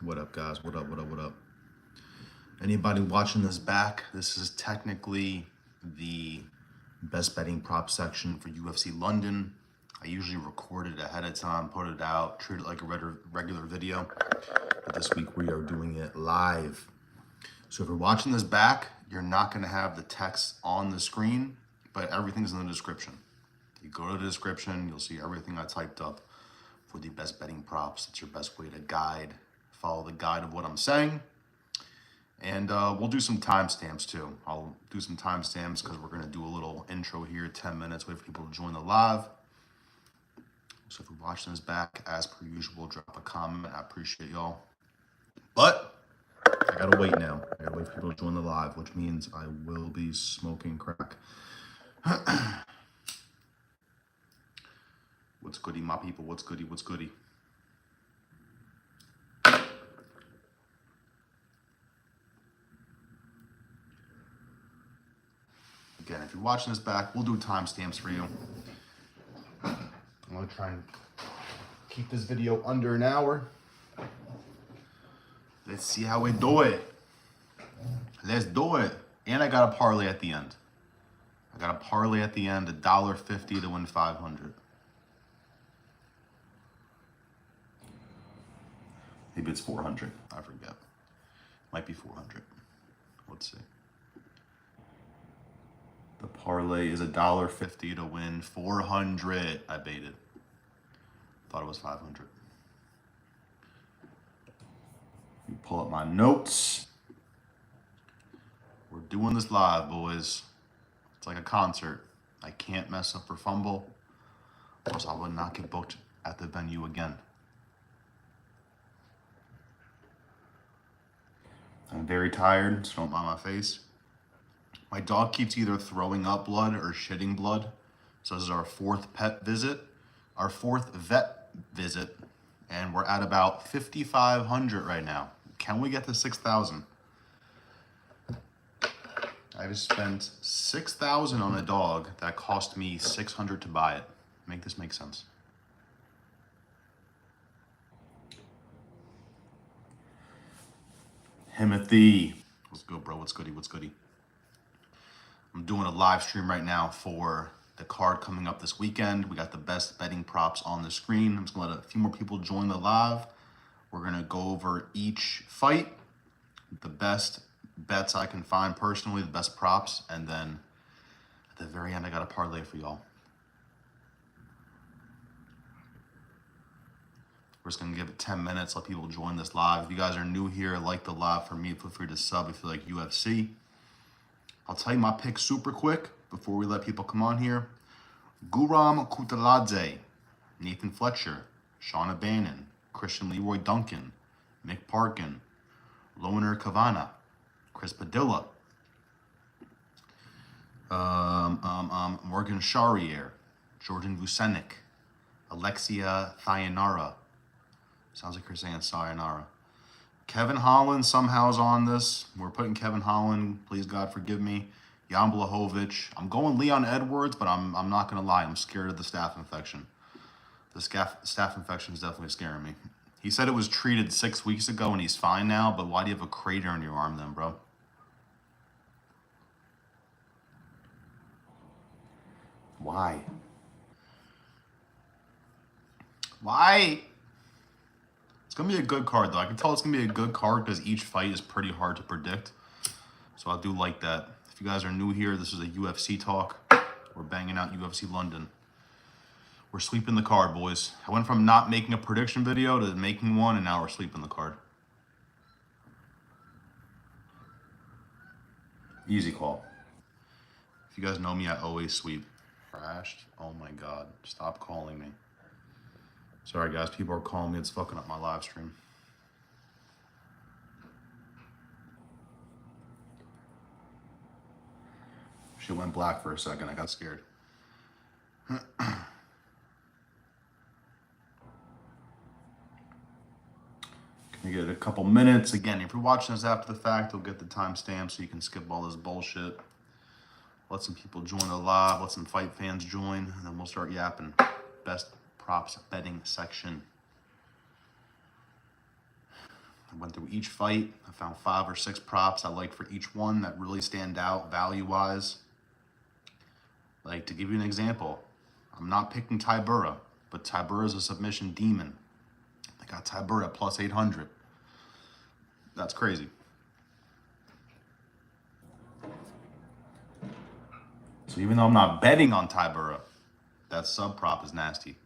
What up, guys? What up, what up, what up? Anybody watching this back, this is technically the best betting prop section for UFC London. I usually record it ahead of time, put it out, treat it like a regular video. But this week we are doing it live. So if you're watching this back, you're not gonna have the text on the screen, but everything's in the description. You go to the description, you'll see everything I typed up for the best betting props. It's your best way to follow the guide of what I'm saying. And we'll do some timestamps too. I'll do some timestamps because we're gonna do a little intro here, 10 minutes, wait for people to join the live. So if you're watching this back, as per usual, drop a comment. I appreciate y'all. But I gotta wait now. I gotta wait for people to join the live, which means I will be smoking crack. What's goody, my people? What's goody? What's goody? Again, if you're watching this back, we'll do timestamps for you. I'm gonna try and keep this video under an hour. Let's see how we do it. Let's do it. And I got a parlay at the end. I got a parlay at the end, $1.50 to win 500. Maybe it's 400. I forget. Might be 400. Let's see. The parlay is $1.50 to win 400. I baited. Thought it was 500. You pull up my notes. We're doing this live, boys. It's like a concert. I can't mess up or fumble, or else I would not get booked at the venue again. I'm very tired, so don't mind my face. My dog keeps either throwing up blood or shitting blood. So this is our fourth vet visit, and we're at about 5,500 right now. Can we get to 6,000? I just spent 6,000 on a dog that cost me 600 to buy it. Make this make sense. Timothy, what's good, bro? What's goody? What's goody? I'm doing a live stream right now for the card coming up this weekend. We got the best betting props on the screen. I'm just gonna let a few more people join the live. We're gonna go over each fight, the best bets I can find personally, the best props, and then at the very end, I got a parlay for y'all. We're just gonna give it 10 minutes, let people join this live. If you guys are new here, like the live for me, feel free to sub if you like UFC. I'll tell you my picks super quick before we let people come on here. Guram Kutaladze, Nathan Fletcher, Shauna Bannon, Christian Leroy Duncan, Mick Parkin, Loner Kavana, Chris Padilla, Morgan Charriere, Jordan Vucenic, Alexia Thainara. Sounds like you're saying sayonara. Kevin Holland somehow is on this. We're putting Kevin Holland, please God forgive me. Jan Blachowicz. I'm going Leon Edwards, but I'm not gonna lie, I'm scared of the staph infection. The staph infection is definitely scaring me. He said it was treated 6 weeks ago and he's fine now, but why do you have a crater in your arm then, bro? Why? Why? It's gonna be a good card though. I can tell it's gonna be a good card because each fight is pretty hard to predict. So I do like that. If you guys are new here, this is a UFC talk. We're banging out UFC London. We're sweeping the card, boys. I went from not making a prediction video to making one, and now we're sweeping the card. Easy call. If you guys know me, I always sweep. Crashed? Oh my God, stop calling me. Sorry guys, people are calling me, it's fucking up my live stream. Shit went black for a second, I got scared. Can we get a couple minutes? Again, if you're watching this after the fact, you'll get the timestamp so you can skip all this bullshit. Let some people join the live, let some fight fans join, and then we'll start yapping. Best props betting section. I went through each fight. I found 5 or 6 props I liked for each one that really stand out value-wise. Like, to give you an example, I'm not picking Tybura, but Tybura is a submission demon. I got Tybura at plus 800. That's crazy. So even though I'm not betting on Tybura, that sub prop is nasty.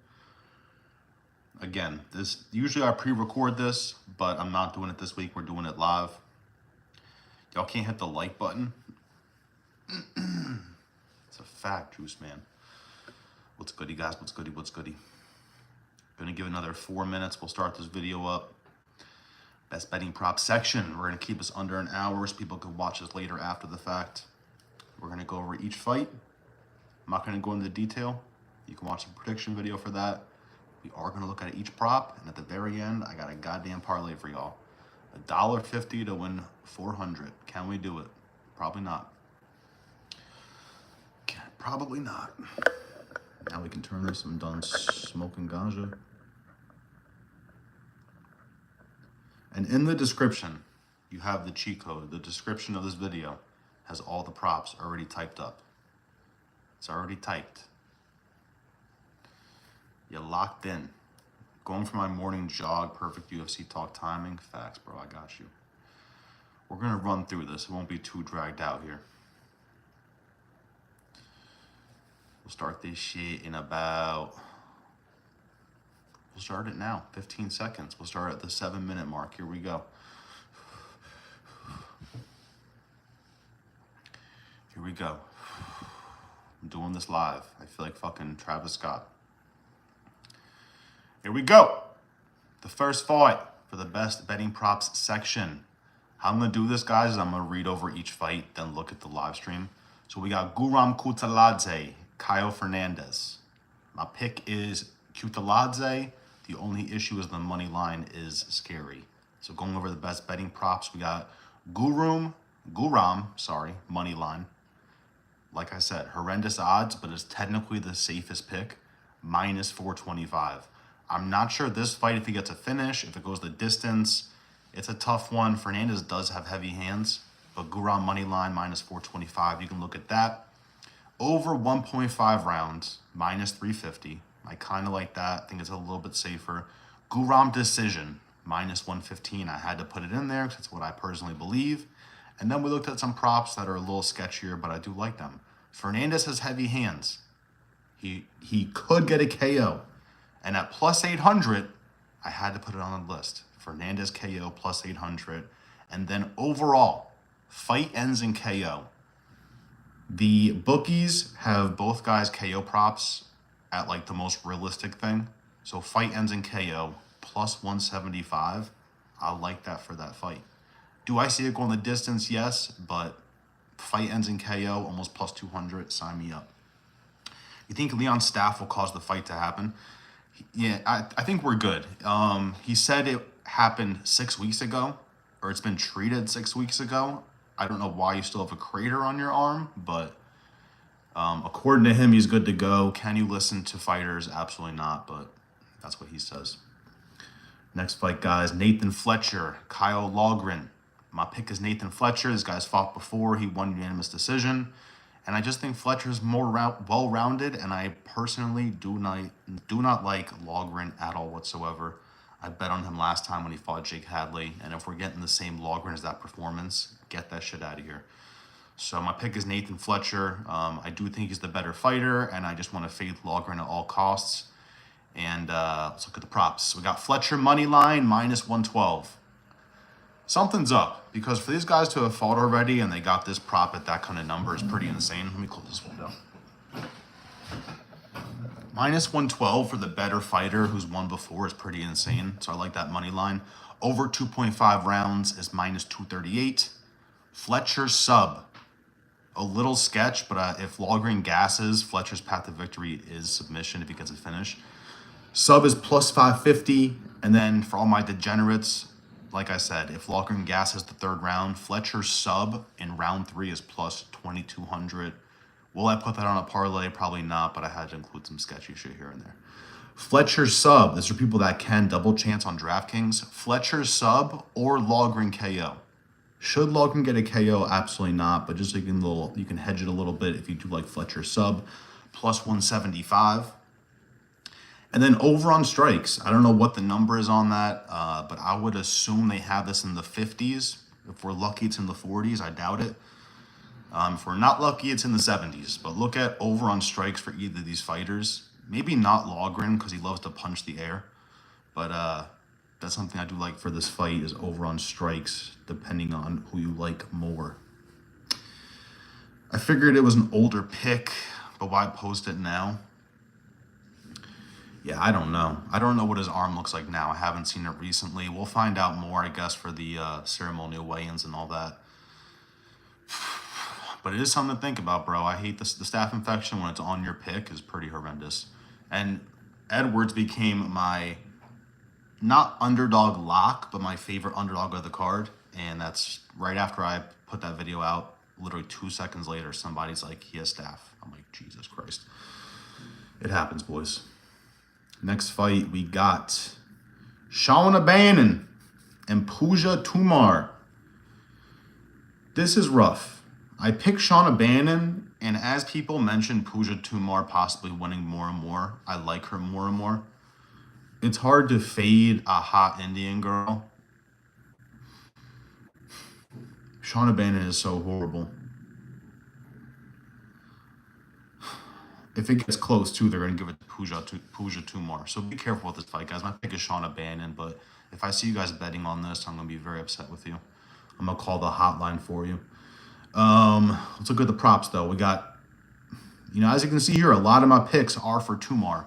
Again, this usually I pre-record this, but I'm not doing it this week. We're doing it live. Y'all can't hit the like button. It's a fact, Juice Man. What's goody, guys? What's goody? What's goody? Gonna give another 4 minutes. We'll start this video up. Best betting prop section. We're gonna keep us under an hour so people can watch this later after the fact. We're gonna go over each fight. I'm not gonna go into detail. You can watch the prediction video for that. We are gonna look at each prop, and at the very end, I got a goddamn parlay for y'all. $1.50 to win 400. Can we do it? Probably not. Probably not. Now we can turn this. I'm done smoking ganja. And in the description, you have the cheat code. The description of this video has all the props already typed up. It's already typed. You're locked in. Going for my morning jog, perfect UFC talk timing. Facts, bro, I got you. We're gonna run through this. It won't be too dragged out here. We'll start this shit in about, we'll start it now, 15 seconds. We'll start at the 7-minute mark. Here we go. Here we go. I'm doing this live. I feel like fucking Travis Scott. Here we go. The first fight for the best betting props section. How I'm gonna do this, guys, is I'm gonna read over each fight, then look at the live stream. So we got Guram Kutaladze, Caio Fernandez. My pick is Kutaladze. The only issue is the money line is scary. So going over the best betting props, we got Guram, money line. Like I said, horrendous odds, but it's technically the safest pick, minus 425. I'm not sure this fight, if he gets a finish, if it goes the distance, it's a tough one. Fernandez does have heavy hands, but Guram money line, minus 425. You can look at that. Over 1.5 rounds, minus 350. I kind of like that. I think it's a little bit safer. Guram decision, minus 115. I had to put it in there because it's what I personally believe. And then we looked at some props that are a little sketchier, but I do like them. Fernandez has heavy hands. He could get a KO. And at plus 800, I had to put it on the list. Fernandez KO plus 800. And then overall, fight ends in KO. The bookies have both guys' KO props at like the most realistic thing. So fight ends in KO plus 175. I like that for that fight. Do I see it going the distance? Yes, but fight ends in KO, almost plus 200. Sign me up. You think Leon Staff will cause the fight to happen? Yeah, I think we're good. He said it happened 6 weeks ago, or it's been treated 6 weeks ago. I don't know why you still have a crater on your arm, but according to him, he's good to go. Can you listen to fighters? Absolutely not, but that's what he says. Next fight, guys, Nathan Fletcher, Kyle Logren. My pick is Nathan Fletcher. This guy's fought before. He won unanimous decision. And I just think Fletcher's more well-rounded, and I personally do not like Logren at all whatsoever. I bet on him last time when he fought Jake Hadley, and if we're getting the same Logren as that performance, get that shit out of here. So my pick is Nathan Fletcher. I do think he's the better fighter, and I just want to fade Logren at all costs. And let's look at the props. We got Fletcher money line, minus 112. Something's up, because for these guys to have fought already and they got this prop at that kind of number is pretty insane. Let me close this window. Minus 112 for the better fighter who's won before is pretty insane. So I like that money line. Over 2.5 rounds is minus 238. Fletcher sub. A little sketch, but if Logren gasses, Fletcher's path to victory is submission if he gets a finish. Sub is plus 550. And then for all my degenerates, like I said, if Logren gasses the third round, Fletcher sub in round 3 is plus 2,200. Will I put that on a parlay? Probably not, but I had to include some sketchy shit here and there. Fletcher Sub. These are people that can double chance on DraftKings. Fletcher Sub or Logren KO. Should Logren get a KO? Absolutely not. But just so you can hedge it a little bit if you do like Fletcher Sub, plus 175. And then over on strikes. I don't know what the number is on that, but I would assume they have this in the 50s. If we're lucky, it's in the 40s. I doubt it. If we're not lucky, it's in the 70s. But look at over on strikes for either of these fighters. Maybe not Logren because he loves to punch the air. But that's something I do like for this fight is over on strikes, depending on who you like more. I figured it was an older pick, but why post it now? Yeah, I don't know. I don't know what his arm looks like now. I haven't seen it recently. We'll find out more, I guess, for the ceremonial weigh-ins and all that. But it is something to think about, bro. I hate this. The staph infection when it's on your pick is pretty horrendous. And Edwards became my, not underdog lock, but my favorite underdog of the card. And that's right after I put that video out. Literally 2 seconds later, somebody's like, he has staph. I'm like, Jesus Christ. It happens, boys. Next fight, we got Shawn O'Bannon and Pooja Tumar. This is rough. I picked Shawn O'Bannon, and as people mentioned Pooja Tumar possibly winning more and more, I like her more and more. It's hard to fade a hot Indian girl. Shawn O'Bannon is so horrible. If it gets close, too, they're going to give it to Pooja Tumar. So be careful with this fight, guys. My pick is Shawn O'Bannon, but if I see you guys betting on this, I'm going to be very upset with you. I'm going to call the hotline for you. Let's look at the props, though. We got, as you can see here, a lot of my picks are for Tumar.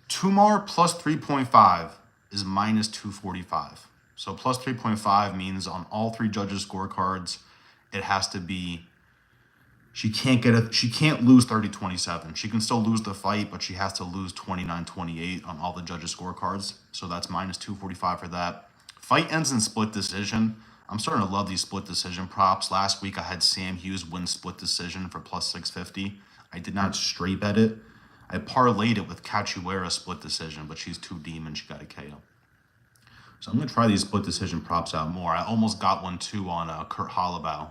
Tumar plus 3.5 is minus 245. So plus 3.5 means on all three judges' scorecards, it has to be, she can't lose 30-27. She can still lose the fight, but she has to lose 29-28 on all the judges' scorecards. So that's minus 245 for that. Fight ends in split decision. I'm starting to love these split decision props. Last week I had Sam Hughes win split decision for plus 650. I did not straight bet it. I parlayed it with Cachoeira split decision, but she's too demon. She got a KO. So I'm going to try these split decision props out more. I almost got one too on Kurt Holloway.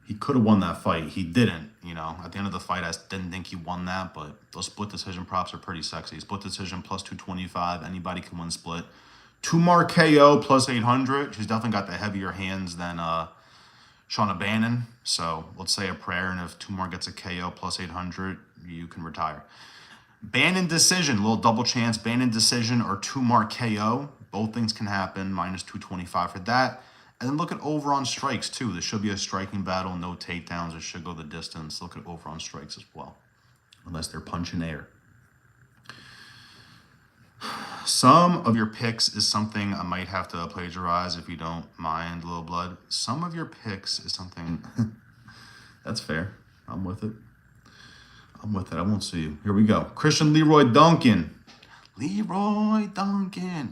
He could have won that fight. He didn't, At the end of the fight, I didn't think he won that, but those split decision props are pretty sexy. Split decision plus 225. Anybody can win split. Tumar KO plus 800. She's definitely got the heavier hands than Shawn O'Bannon. So let's say a prayer, and if Tumar gets a KO plus 800, you can retire. Bannon decision, little double chance. Bannon decision or Tumar KO. Both things can happen. Minus 225 for that. And then look at over on strikes, too. This should be a striking battle. No takedowns. It should go the distance. Look at over on strikes as well. Unless they're punching air. Some of your picks is something I might have to plagiarize if you don't mind, Little Blood. Some of your picks is something... That's fair. I'm with it. I won't see you. Here we go. Christian Leroy Duncan.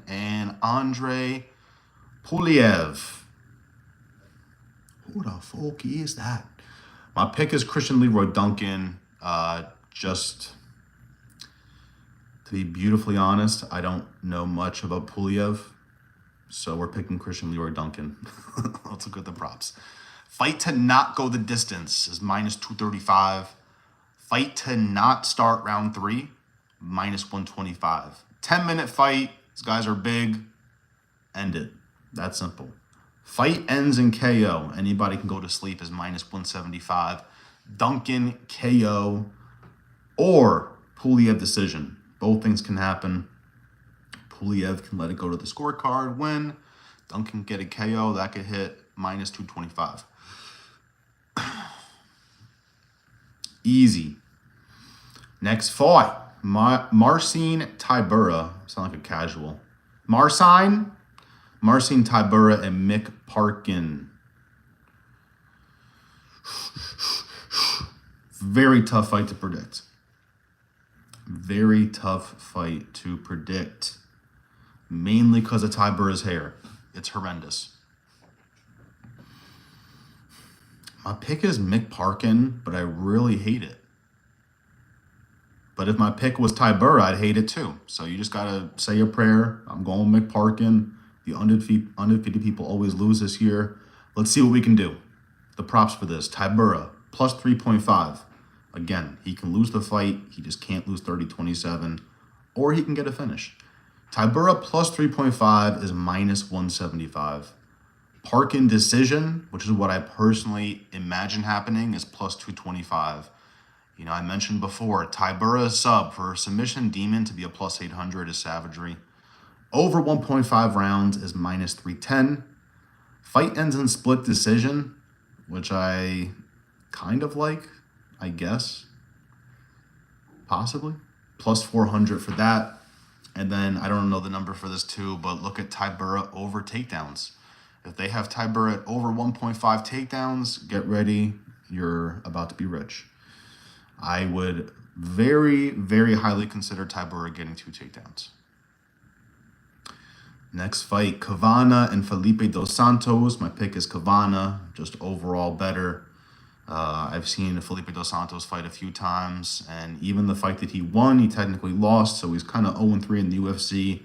And Andre Puliev. Who the fuck is that? My pick is Christian Leroy Duncan. Just to be beautifully honest, I don't know much about Puliev. So we're picking Christian Leroy Duncan. Let's look at the props. Fight to not go the distance is minus 235. Fight to not start round 3, minus 125. 10-minute fight. These guys are big. End it. That's simple. Fight ends in KO. Anybody can go to sleep is minus 175. Duncan KO or Puliev decision. Both things can happen. Puliev can let it go to the scorecard, win. Duncan get a KO. That could hit minus 225. Easy. Next fight. Marcin Tybura. Sound like a casual. Marcin Tybura and Mick Parkin. Very tough fight to predict. Very tough fight to predict. Mainly because of Tybura's hair. It's horrendous. My pick is Mick Parkin, but I really hate it. But if my pick was Thainara, I'd hate it too. So you just got to say your prayer. I'm going McParkin. The undefeated people always lose this year. Let's see what we can do. The props for this. Thainara, plus 3.5. Again, he can lose the fight. He just can't lose 30-27. Or he can get a finish. Thainara plus 3.5 is minus 175. Parkin decision, which is what I personally imagine happening, is plus 225. You know, I mentioned before, Thainara Sub for submission demon to be a plus 800 is savagery. Over 1.5 rounds is minus 310. Fight ends in split decision, which I kind of like, I guess. Possibly. Plus 400 for that. And then I don't know the number for this too, but look at Thainara over takedowns. If they have Thainara at over 1.5 takedowns, get ready. You're about to be rich. I would very, very highly consider Thainara getting 2 takedowns. Next fight, Cavana and Felipe Dos Santos. My pick is Cavana, just overall better. I've seen Felipe Dos Santos fight a few times, and even the fight that he won, he technically lost, so he's kind of 0-3 in the UFC.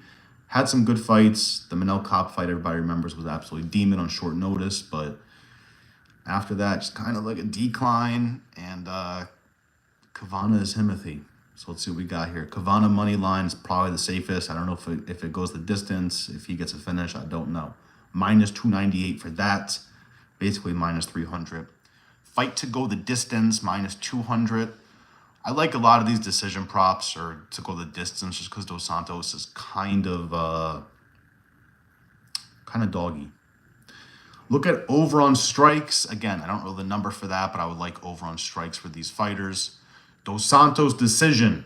Had some good fights. The Manel Cop fight, everybody remembers, was absolutely demon on short notice, but after that, just kind of like a decline, and Cavana is Himothy. So let's see what we got here. Cavana money line is probably the safest. I don't know if it goes the distance, if he gets a finish, I don't know. Minus 298 for that, basically minus 300. Fight to go the distance, minus 200. I like a lot of these decision props or to go the distance just because Dos Santos is kind of doggy. Look at over on strikes. Again, I don't know the number for that, but I would like over on strikes for these fighters. Dos Santos decision,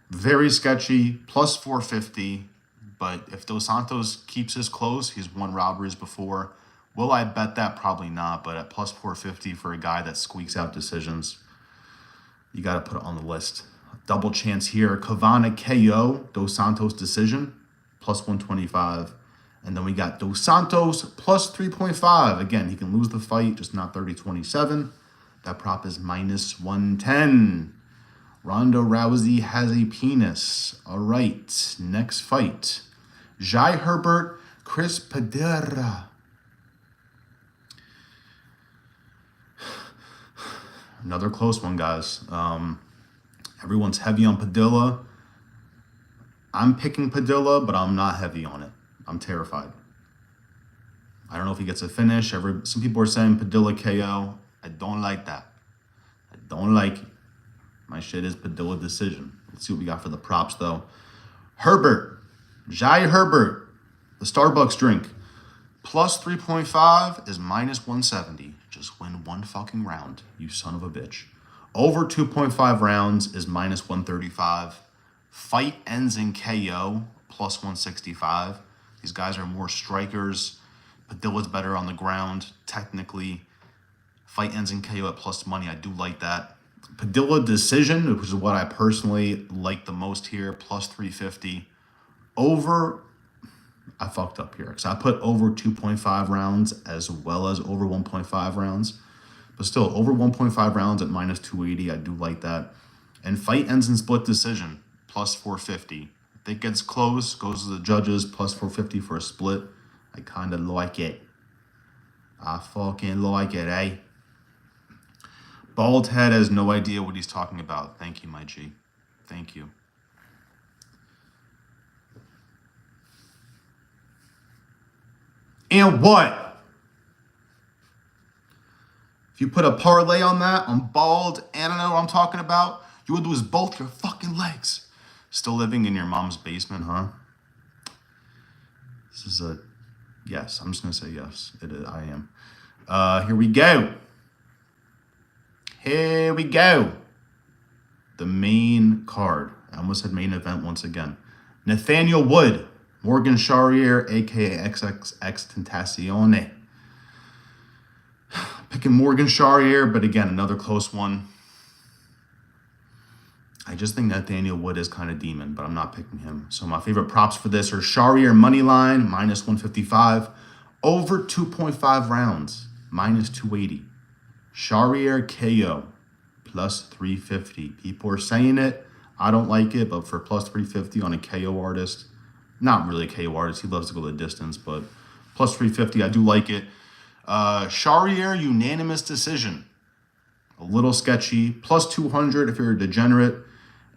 very sketchy, plus 450. But if Dos Santos keeps his close, he's won robberies before. Will I bet that? Probably not, but at plus 450 for a guy that squeaks out decisions, you got to put it on the list. Double chance here. Cavana KO, Dos Santos decision, plus 125. And then we got Dos Santos plus 3.5. Again, he can lose the fight, just not 30-27. That prop is minus 110. Ronda Rousey has a penis. All right, next fight. Jai Herbert, Chris Padilla. Another close one, guys. Everyone's heavy on Padilla. I'm picking Padilla, but I'm not heavy on it. I'm terrified. I don't know if he gets a finish. Some people are saying Padilla KO. I don't like that. I don't like it. My shit is Padilla decision. Let's see what we got for the props, though. Herbert. Jai Herbert. The Starbucks drink. Plus 3.5 is minus 170. Just win one fucking round, you son of a bitch. Over 2.5 rounds is minus 135. Fight ends in KO, plus 165. These guys are more strikers. Padilla's better on the ground, technically. Fight ends in KO at plus money. I do like that. Padilla decision, which is what I personally like the most here, plus 350. Over, I fucked up here because I put over 2.5 rounds as well as over 1.5 rounds. But still, over 1.5 rounds at minus 280, I do like that. And fight ends in split decision, plus 450. If it gets close, goes to the judges, plus 450 for a split. I kind of like it. I fucking like it, eh? Bald head has no idea what he's talking about. Thank you, my G. Thank you. And what? If you put a parlay on that, on bald, and I know what I'm talking about, you would lose both your fucking legs. Still living in your mom's basement, huh? This is a yes. I'm just going to say yes. It is. I am. Here we go. Here we go. The main card. I almost said main event once again. Nathaniel Wood. Morgan Charriere, a.k.a. XXX Tentacion. Picking Morgan Charriere, but again, another close one. I just think Nathaniel Wood is kind of demon, but I'm not picking him. So my favorite props for this are Charriere money line, minus 155. Over 2.5 rounds, minus 280. Charriere KO, plus 350. People are saying it. I don't like it, but for plus 350 on a KO artist, not really a KO artist, he loves to go the distance, but plus 350, I do like it. Charriere Unanimous Decision, a little sketchy, plus 200 if you're a degenerate.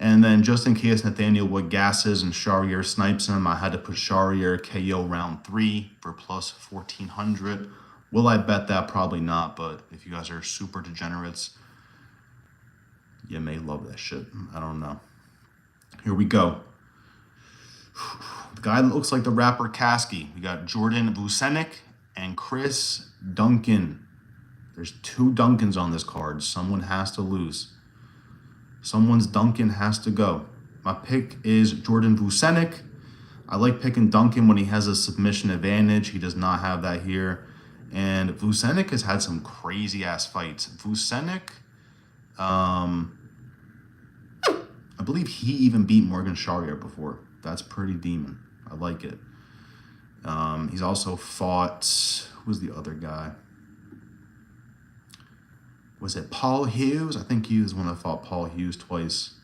And then just in case Nathaniel Wood gasses and Charriere snipes him, I had to put Charriere KO round 3 for plus 1400. Will I bet that? Probably not, but if you guys are super degenerates, you may love that shit. I don't know. Here we go. The guy that looks like the rapper Kasky. We got Jordan Vucenic and Chris Duncan. There's 2 Duncans on this card. Someone has to lose. Someone's Duncan has to go. My pick is Jordan Vucenic. I like picking Duncan when he has a submission advantage. He does not have that here. And Vucenic has had some crazy ass fights. Vucenic, I believe he even beat Morgan Charriere before. That's pretty demon. I like it. He's also fought, who was the other guy? Was it Paul Hughes? I think he was one that fought Paul Hughes twice.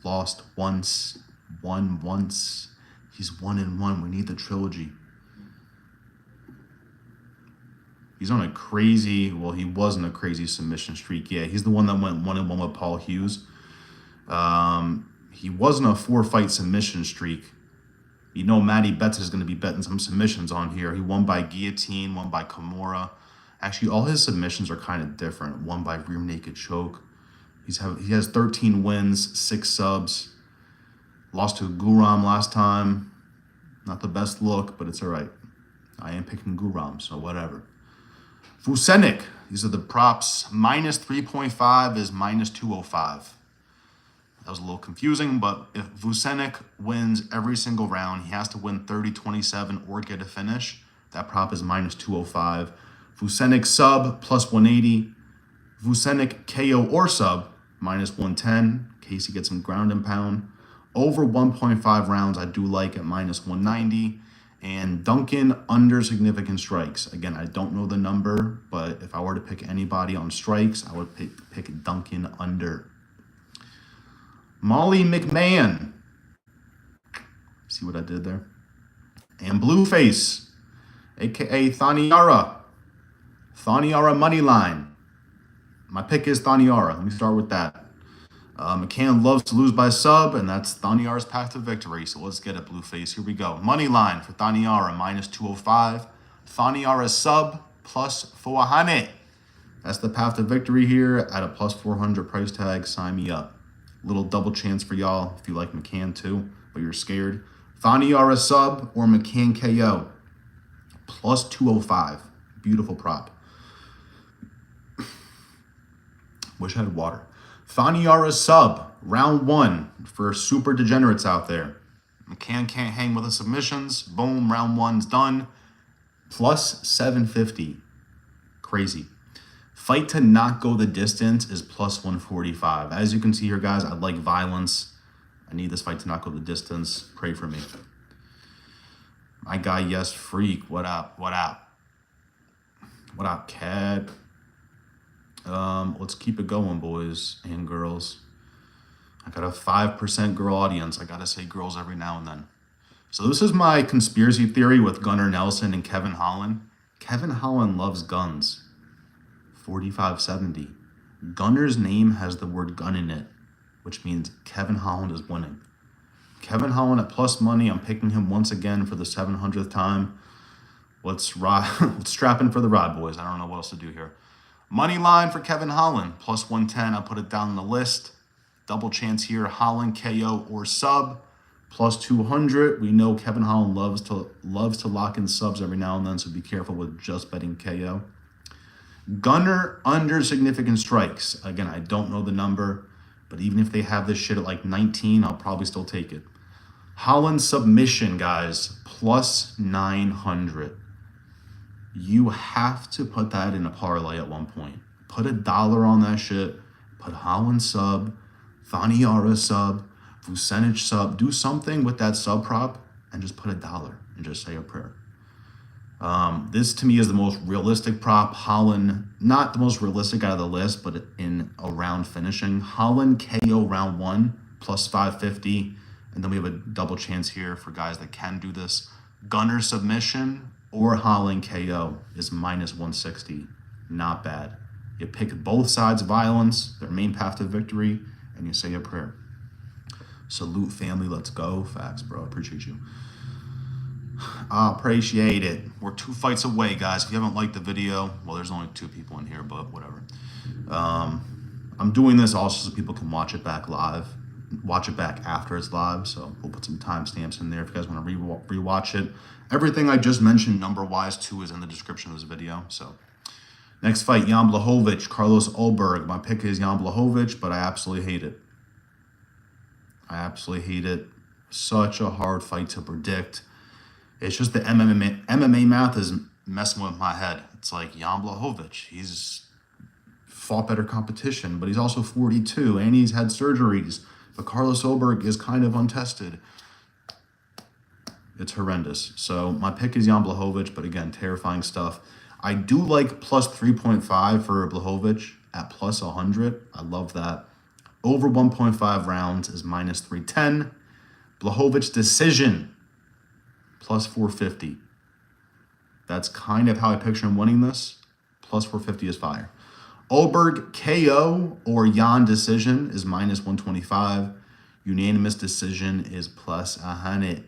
Lost once, won once. He's 1-1. We need the trilogy. He's on a crazy, well, he wasn't a crazy submission streak. Yeah, he's the one that went 1-1 with Paul Hughes. He wasn't a 4-fight submission streak. You know Matty Betts is going to be betting some submissions on here. He won by guillotine, won by Kimura. Actually, all his submissions are kind of different. Won by rear naked choke. He has 13 wins, 6 subs. Lost to Guram last time. Not the best look, but it's all right. I am picking Guram, so whatever. Vucenic. These are the props. Minus 3.5 is minus 205. That was a little confusing, but if Vucenic wins every single round, he has to win 30-27 or get a finish. That prop is minus 205. Vucenic Sub, plus 180. Vucenic KO or Sub, minus 110, in case he gets some ground and pound. Over 1.5 rounds, I do like at minus 190. And Duncan under significant strikes. Again, I don't know the number, but if I were to pick anybody on strikes, I would pick Duncan under. Molly McMahon. See what I did there? And Blueface, a.k.a. Thainara. Thainara Moneyline. My pick is Thainara. Let me start with that. McCann loves to lose by sub, and that's Thainara's path to victory. So let's get it, Blueface. Here we go. Moneyline for Thainara, minus 205. Thainara Sub, plus 400. That's the path to victory here at a plus 400 price tag. Sign me up. Little double chance for y'all if you like McCann too, but you're scared. Thainara Sub or McCann KO, plus 205. Beautiful prop. Wish I had water. Thainara Sub, round 1 for super degenerates out there. McCann can't hang with the submissions. Boom, round 1's done. Plus 750. Crazy. Fight to not go the distance is plus 145. As you can see here, guys, I like violence. I need this fight to not go the distance. Pray for me. My guy, Yes Freak. What up? What up? What up, Cad? Let's keep it going, boys and girls. I got a 5% girl audience. I gotta say girls every now and then. So this is my conspiracy theory with Gunnar Nelson and Kevin Holland. Kevin Holland loves guns. 4570. Gunnar's name has the word gun in it, which means Kevin Holland is winning. Kevin Holland at plus money. I'm picking him once again for the 700th time. Let's let's strap in for the ride, boys. I don't know what else to do here. Money line for Kevin Holland, plus 110. I'll put it down on the list. Double chance here, Holland KO or Sub, plus 200. We know Kevin Holland loves to lock in subs every now and then, so be careful with just betting KO. Gunnar under significant strikes. Again, I don't know the number, but even if they have this shit at like 19, I'll probably still take it. Holland submission, guys, plus 900. You have to put that in a parlay at one point. Put $1 on that shit. Put Holland Sub, Thainara Sub, Vucenic Sub. Do something with that sub prop and just put $1 and just say a prayer. This to me is the most realistic prop. Holland, not the most realistic out of the list, but in a round finishing. Holland KO round 1 plus 550. And then we have a double chance here for guys that can do this. Gunnar submission or Holland KO is minus 160. Not bad. You pick both sides' violence, their main path to victory, and you say a prayer. Salute, family. Let's go. Facts, bro. Appreciate you. I appreciate it. We're 2 fights away, guys. If you haven't liked the video, well, there's only 2 people in here, but whatever. I'm doing this also so people can watch it back live. Watch it back after it's live, so we'll put some timestamps in there if you guys want to rewatch it. Everything I just mentioned number-wise, too, is in the description of this video, so... Next fight, Jan Blachowicz, Carlos Ulberg. My pick is Jan Blachowicz, but I absolutely hate it. I absolutely hate it. Such a hard fight to predict. It's just the MMA math is messing with my head. It's like Jan Blachowicz, he's fought better competition, but he's also 42 and he's had surgeries. But Carlos Ulberg is kind of untested. It's horrendous. So my pick is Jan Blachowicz, but again, terrifying stuff. I do like plus 3.5 for Blachowicz at plus 100. I love that. Over 1.5 rounds is minus 310. Blachowicz decision, plus 450. That's kind of how I picture him winning this. Plus 450 is fire. Ulberg KO or Jan decision is minus 125. Unanimous decision is plus 100.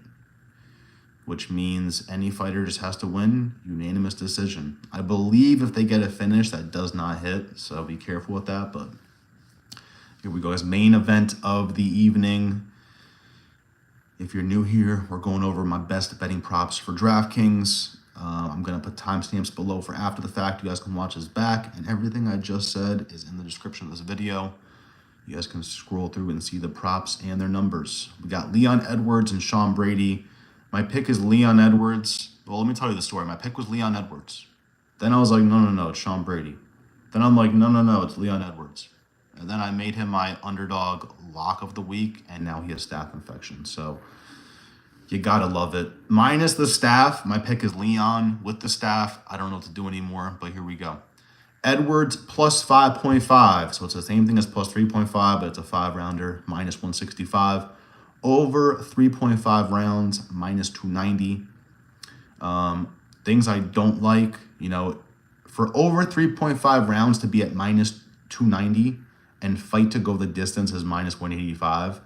Which means any fighter just has to win unanimous decision. I believe if they get a finish, that does not hit, so be careful with that. But here we go, as main event of the evening. If you're new here, we're going over my best betting props for DraftKings. I'm going to put timestamps below for after the fact. You guys can watch this back, and everything I just said is in the description of this video. You guys can scroll through and see the props and their numbers. We got Leon Edwards and Sean Brady. My pick is Leon Edwards. Well, let me tell you the story. My pick was Leon Edwards. Then I was like, no, it's Sean Brady. Then I'm like, no, it's Leon Edwards. And then I made him my underdog lock of the week, and now he has staph infection. So you gotta love it. Minus the staph, my pick is Leon. With the staph, I don't know what to do anymore, but here we go. Edwards plus 5.5. So it's the same thing as plus 3.5, but it's a 5-rounder, minus 165. Over 3.5 rounds, minus 290. Things I don't like, for over 3.5 rounds to be at minus 290 and fight to go the distance is minus 185.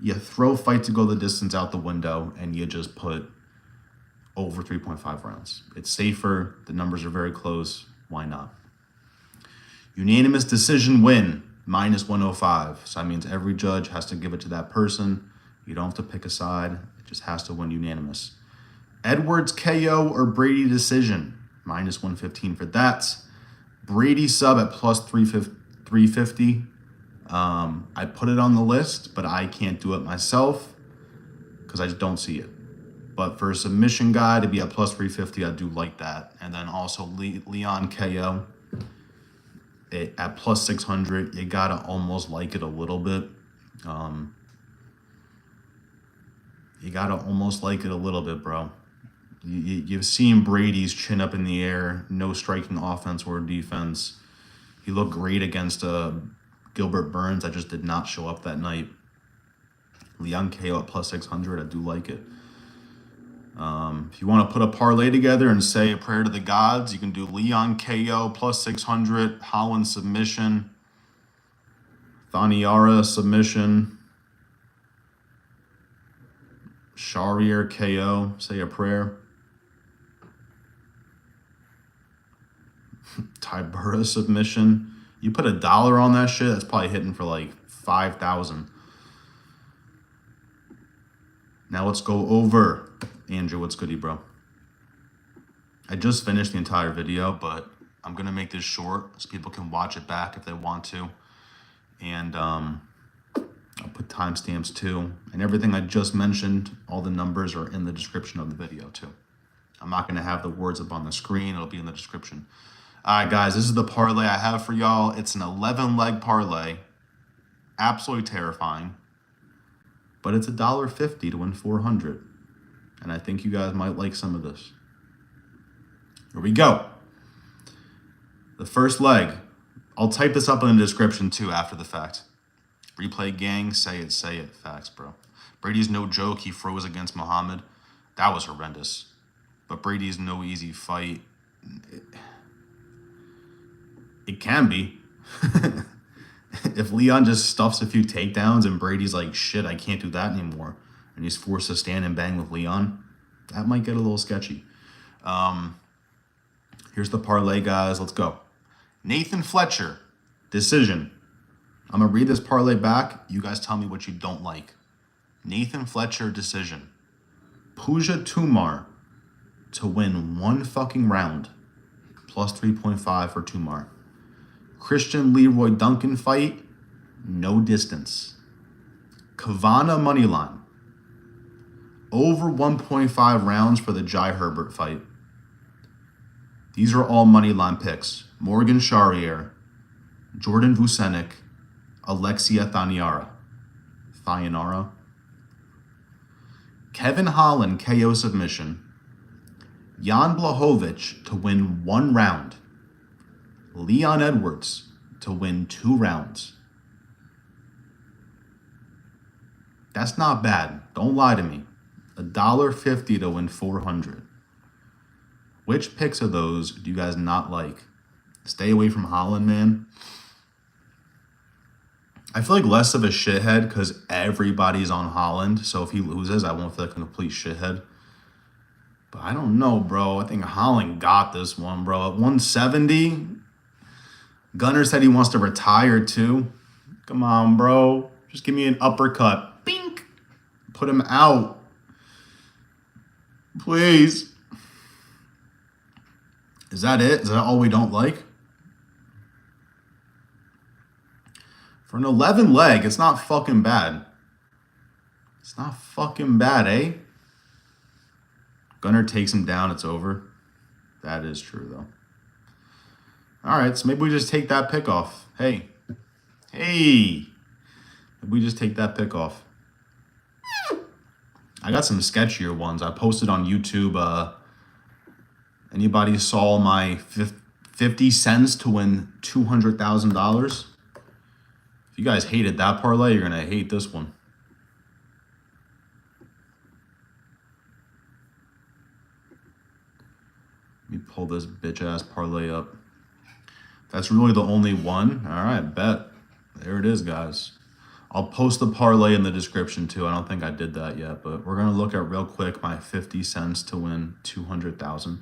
You throw fight to go the distance out the window and you just put over 3.5 rounds. It's safer. The numbers are very close. Why not? Unanimous decision win. Minus 105. So that means every judge has to give it to that person. You don't have to pick a side. It just has to win unanimous. Edwards KO or Brady decision. Minus 115 for that. Brady sub at plus 350. I put it on the list, but I can't do it myself because I just don't see it. But for a submission guy to be at plus 350, I do like that. And then also Leon KO. At plus 600, you gotta almost like it a little bit. You gotta almost like it a little bit, bro. You've seen Brady's chin up in the air, no striking offense or defense. He looked great against Gilbert Burns. I just did not show up that night. Leon KO at plus 600, I do like it. If you want to put a parlay together and say a prayer to the gods, you can do Leon KO plus 600, Holland submission, Thainara submission, Charriere KO, say a prayer, Tybura submission. You put $1 on that shit, that's probably hitting for like 5,000. Now let's go over. Andrew, what's goody, bro? I just finished the entire video, but I'm going to make this short so people can watch it back if they want to. And I'll put timestamps too. And everything I just mentioned, all the numbers are in the description of the video too. I'm not going to have the words up on the screen. It'll be in the description. All right, guys, this is the parlay I have for y'all. It's an 11-leg parlay. Absolutely terrifying. But it's $1.50 to win 400. And I think you guys might like some of this. Here we go. The first leg. I'll type this up in the description too after the fact. Replay gang, say it, say it. Facts, bro. Brady's no joke. He froze against Muhammad. That was horrendous. But Brady's no easy fight. It can be. If Leon just stuffs a few takedowns and Brady's like, shit, I can't do that anymore, and he's forced to stand and bang with Leon, that might get a little sketchy. Here's the parlay, guys. Let's go. Nathan Fletcher, decision. I'm going to read this parlay back. You guys tell me what you don't like. Nathan Fletcher, decision. Pooja Tumar to win one fucking round. Plus 3.5 for Tumar. Christian Leroy Duncan fight, no distance. Kavana moneyline. Over 1.5 rounds for the Jai Herbert fight. These are all moneyline picks. Morgan Charriere, Jordan Vucenic, Alexia Thainara. Kevin Holland KO submission. Jan Blachowicz to win one round. Leon Edwards to win 2 rounds. That's not bad. Don't lie to me. $1.50 to win 400. Which picks of those do you guys not like? Stay away from Holland, man. I feel like less of a shithead because everybody's on Holland. So if he loses, I won't feel like a complete shithead. But I don't know, bro. I think Holland got this one, bro. At 170, Gunnar said he wants to retire too. Come on, bro. Just give me an uppercut. Bink. Put him out. Please. Is that it? Is that all we don't like? For an 11 leg, it's not fucking bad. It's not fucking bad, eh? Gunnar takes him down, it's over. That is true, though. All right, so maybe we just take that pick off. Hey. Maybe we just take that pick off. I got some sketchier ones. I posted on YouTube. Anybody saw my 50 cents to win $200,000? If you guys hated that parlay, you're going to hate this one. Let me pull this bitch-ass parlay up. That's really the only one. All right, bet. There it is, guys. I'll post the parlay in the description, too. I don't think I did that yet, but we're going to look at real quick my 50 cents to win $200,000.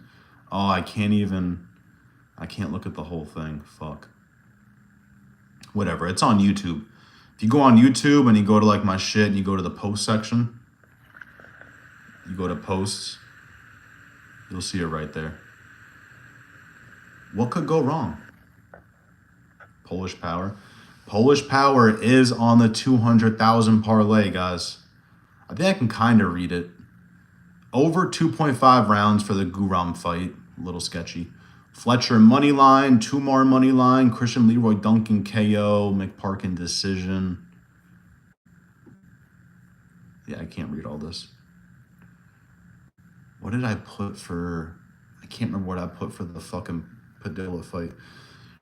Oh, I can't look at the whole thing. Fuck. Whatever, it's on YouTube. If you go on YouTube and you go to like my shit and you go to the post section, you go to posts, you'll see it right there. What could go wrong? Polish Power. Polish Power is on the 200,000 parlay, guys. I think I can kind of read it. Over 2.5 rounds for the Guram fight. A little sketchy. Fletcher moneyline, Tumar moneyline, Christian Leroy Duncan KO, McParkin decision. Yeah, I can't read all this. What did I put for... I can't remember what I put for the fucking Padilla fight.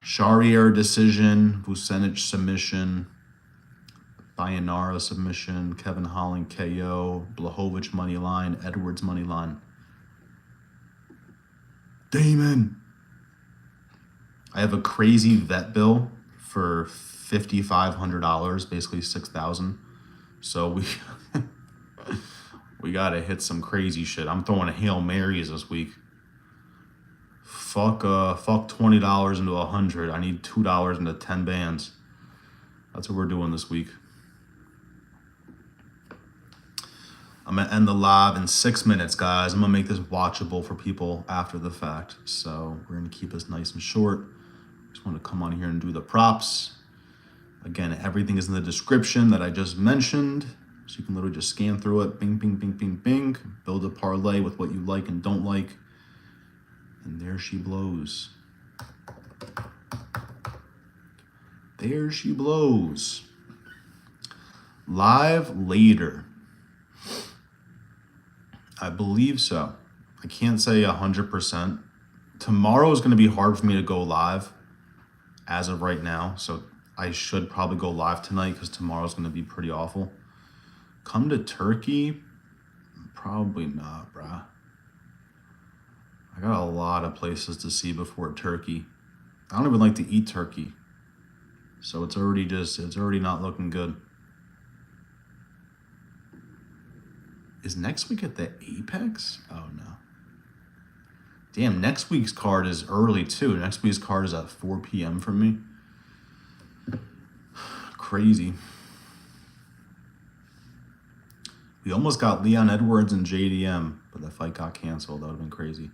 Charriere decision, Vucenic submission, Thainara submission, Kevin Holland KO, Blachowicz moneyline, Edwards moneyline. Damon! I have a crazy vet bill for $5,500, basically $6,000. So we gotta hit some crazy shit. I'm throwing Hail Marys this week. Fuck $20 into 100. I need $2 into 10 bands. That's what we're doing this week. I'm gonna end the live in 6 minutes, guys. I'm gonna make this watchable for people after the fact. So we're gonna keep this nice and short. Just want to come on here and do the props. Again, everything is in the description that I just mentioned. So you can literally just scan through it. Bing, bing, bing, bing, bing. Build a parlay with what you like and don't like. And there she blows. There she blows. Live later. I believe so. I can't say 100% tomorrow is going to be hard for me to go live as of right now. So I should probably go live tonight because tomorrow's going to be pretty awful. Come to Turkey? Probably not, bruh. I got a lot of places to see before Turkey. I don't even like to eat turkey. So it's already not looking good. Is next week at the Apex? Oh no. Damn, next week's card is early too. Next week's card is at 4 p.m. for me. Crazy. We almost got Leon Edwards and JDM, but that fight got canceled. That would have been crazy.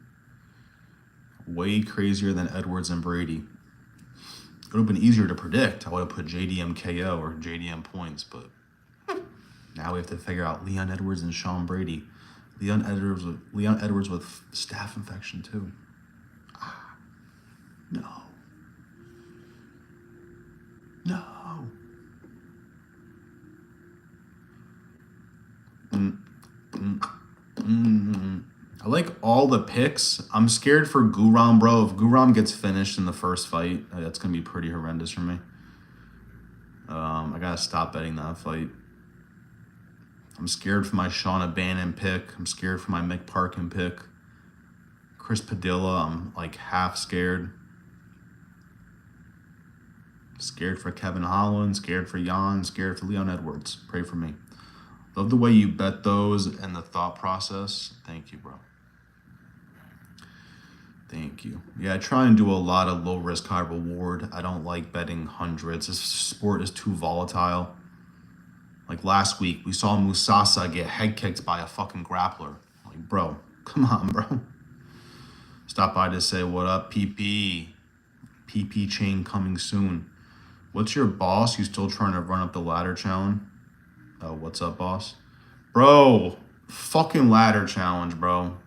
Way crazier than Edwards and Brady. It would have been easier to predict. I would have put JDM KO or JDM points, but now we have to figure out Leon Edwards and Sean Brady. Leon Edwards with staph infection too. No. No. I like all the picks. I'm scared for Guram, bro. If Guram gets finished in the first fight, that's going to be pretty horrendous for me. I got to stop betting that fight. I'm scared for my Sean O'Bannon pick. I'm scared for my Mick Parkin pick. Chris Padilla, I'm like half scared. Scared for Kevin Holland, scared for Jan, scared for Leon Edwards. Pray for me. Love the way you bet those and the thought process. Thank you, bro. Thank you. Yeah, I try and do a lot of low risk, high reward. I don't like betting hundreds. This sport is too volatile. Like last week, we saw Musasa get head kicked by a fucking grappler. Like, bro, come on, bro. Stop by to say, what up, PP? PP chain coming soon. What's your boss? You still trying to run up the ladder challenge? Oh, what's up, boss? Bro, fucking ladder challenge, bro.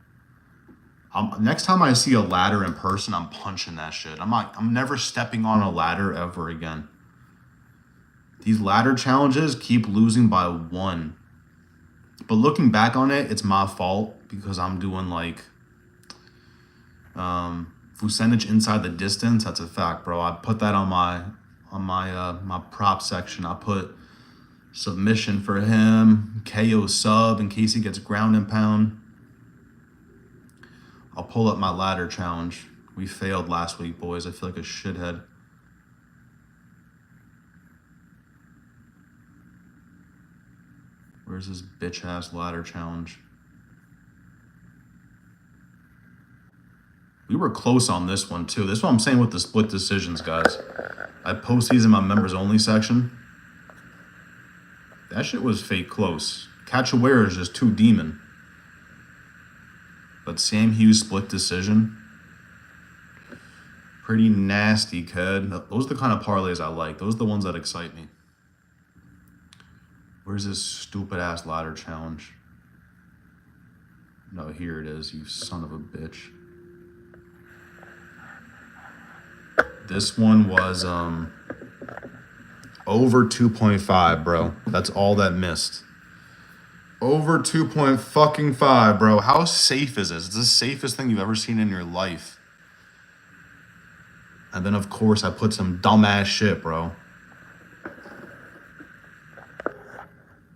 Next time I see a ladder in person, I'm punching that shit. I'm never stepping on a ladder ever again. These ladder challenges keep losing by 1. But looking back on it, it's my fault because I'm doing like Vucenic inside the distance. That's a fact, bro. I put that on my prop section. I put submission for him, KO sub in case he gets ground and pound. I'll pull up my ladder challenge. We failed last week, boys. I feel like a shithead. Where's this bitch-ass ladder challenge? We were close on this one, too. This is what I'm saying with the split decisions, guys. I post these in my members-only section. That shit was fake close. Cachoeira is just too demon. But Sam Hughes split decision. Pretty nasty, kid. Those are the kind of parlays I like. Those are the ones that excite me. Where's this stupid-ass ladder challenge? No, here it is, you son of a bitch. This one was over 2.5, bro. That's all that missed. Over 2.5, bro. How safe is this? It's the safest thing you've ever seen in your life. And then, of course, I put some dumbass shit, bro.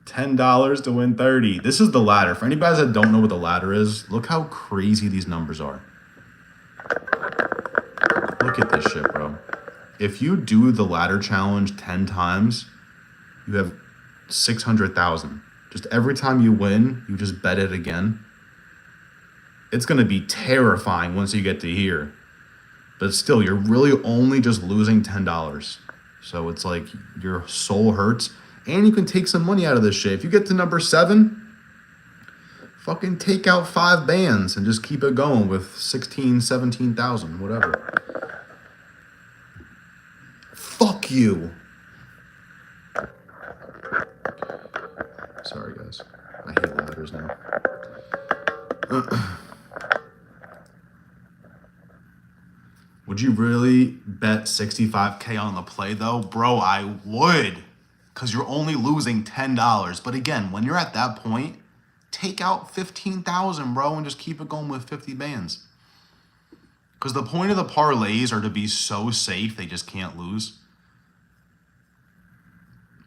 $10 to win 30. This is the ladder. For anybody that don't know what the ladder is, look how crazy these numbers are. Look at this shit, bro. If you do the ladder challenge 10 times, you have 600,000. Just every time you win, you just bet it again. It's going to be terrifying once you get to here. But still, you're really only just losing $10. So it's like your soul hurts. And you can take some money out of this shit. If you get to number 7, fucking take out 5 bands and just keep it going with 16, 17,000, whatever. Fuck you. Sorry, guys. I hate ladders now. Would you really bet 65K on the play, though? Bro, I would. Because you're only losing $10. But again, when you're at that point, take out 15,000, bro, and just keep it going with 50 bands. Because the point of the parlays are to be so safe, they just can't lose.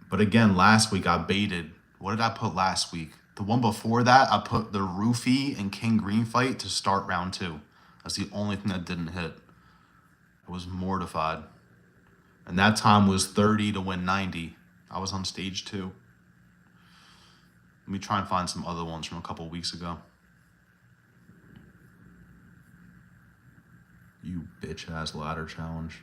But again, last week I baited. What did I put last week? The one before that, I put the Roofy and King Green fight to start round 2. That's the only thing that didn't hit. I was mortified. And that time was 30 to win 90. I was on stage 2. Let me try and find some other ones from a couple weeks ago. You bitch-ass ladder challenge.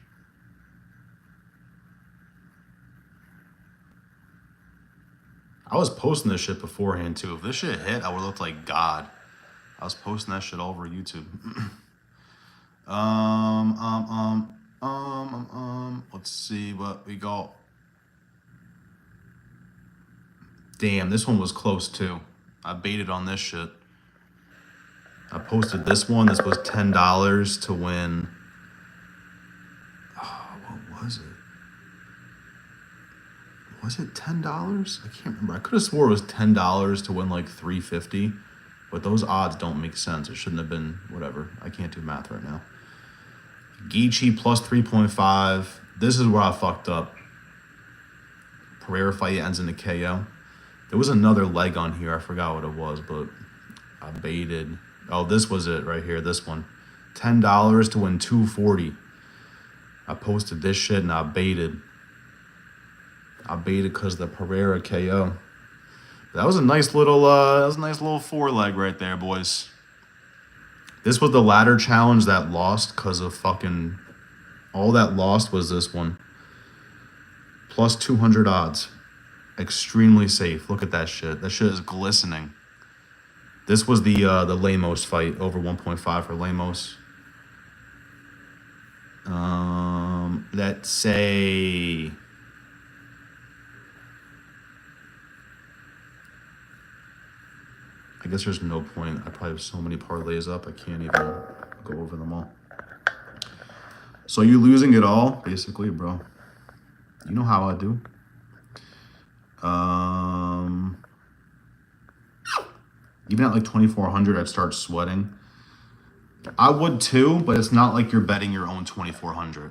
I was posting this shit beforehand, too. If this shit hit, I would have looked like God. I was posting that shit all over YouTube. Let's see what we got. Damn, this one was close, too. I baited on this shit. I posted this one. This was $10 to win. Oh, what was it? Was it $10? I can't remember. I could have swore it was $10 to win like $350, but those odds don't make sense. It shouldn't have been whatever. I can't do math right now. Geechee plus 3.5. This is where I fucked up. Pereira fight ends in a KO. There was another leg on here. I forgot what it was, but I baited. Oh, this was it right here. This one. $10 to win $240. I posted this shit and I baited. I baited because of the Pereira KO. That was a nice little 4-leg right there, boys. This was the ladder challenge that lost because of fucking... All that lost was this one. Plus 200 odds. Extremely safe. Look at that shit. That shit is glistening. This was the Lemos fight. Over 1.5 for Lemos. Let's say... I guess there's no point. I probably have so many parlays up, I can't even go over them all. So you losing it all, basically, bro. You know how I do. Even at like 2,400, I'd start sweating. I would too, but it's not like you're betting your own 2,400.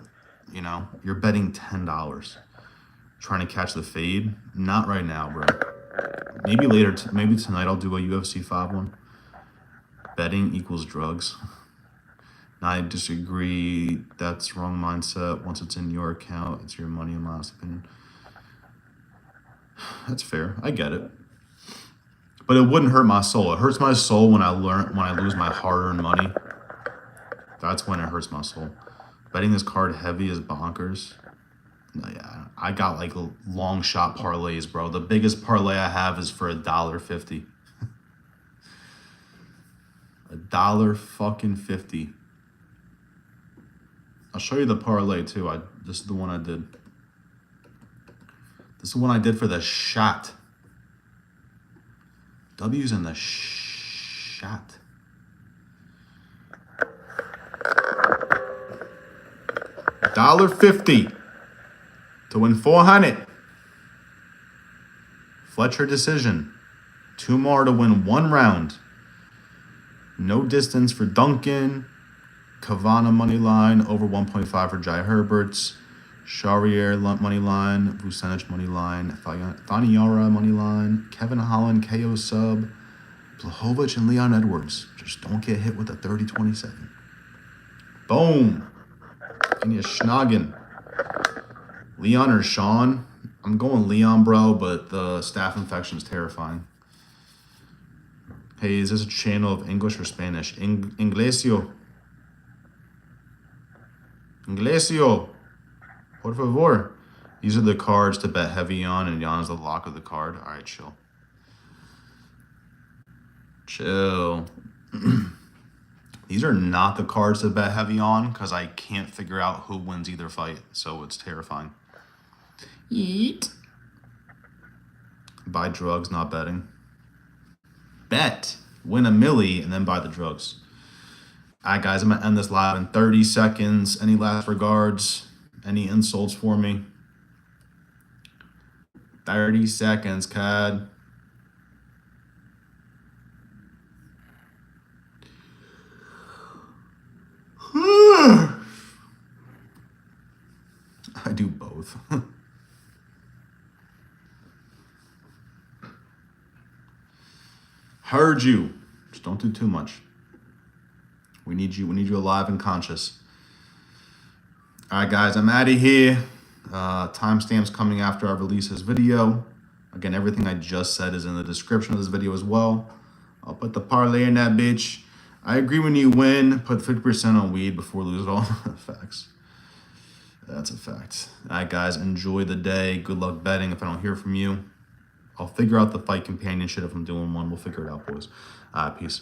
You know, you're betting $10, trying to catch the fade. Not right now, bro. Maybe later, maybe tonight I'll do a UFC 5 one. Betting equals drugs. I disagree. That's wrong mindset. Once it's in your account, it's your money in my honest opinion. That's fair. I get it. But it wouldn't hurt my soul. It hurts my soul when I lose my hard-earned money. That's when it hurts my soul. Betting this card heavy is bonkers. No, yeah, I got like long shot parlays, bro. The biggest parlay I have is for $1.50. $1.50. I'll show you the parlay too. This is the one I did. This is the one I did for the shot. W's in the shot. $1.50 to win 400. Fletcher decision. 2 more to win 1 round. No distance for Duncan. Kavana money line over 1.5 for Jai Herberts. Charriere money line. Vucenic money line. Thainara money line. Kevin Holland KO Sub. Blachowicz and Leon Edwards. Just don't get hit with a 30-27. Boom. Give me a schnoggin. Leon or Sean? I'm going Leon, bro, but the staph infection is terrifying. Hey, is this a channel of English or Spanish? Inglesio. Inglesio. Por favor. These are the cards to bet heavy on, and Jan is the lock of the card. All right, chill. Chill. These are not the cards to bet heavy on because I can't figure out who wins either fight, so it's terrifying. Yeet. Buy drugs, not betting. Bet. Win a milli and then buy the drugs. All right, guys, I'm going to end this live in 30 seconds. Any last regards? Any insults for me? 30 seconds, CAD. both. Heard you. Just don't do too much. We need you alive and conscious. All right, guys, I'm out of here. Timestamps coming after I release this video. Again, everything I just said is in the description of this video as well. I'll put the parlay in that bitch. I agree when you win, put 50% on weed before lose it all. Facts. That's a fact. All right, guys, enjoy the day. Good luck betting. If I don't hear from you, I'll figure out the fight companion shit if I'm doing one. We'll figure it out, boys. Peace.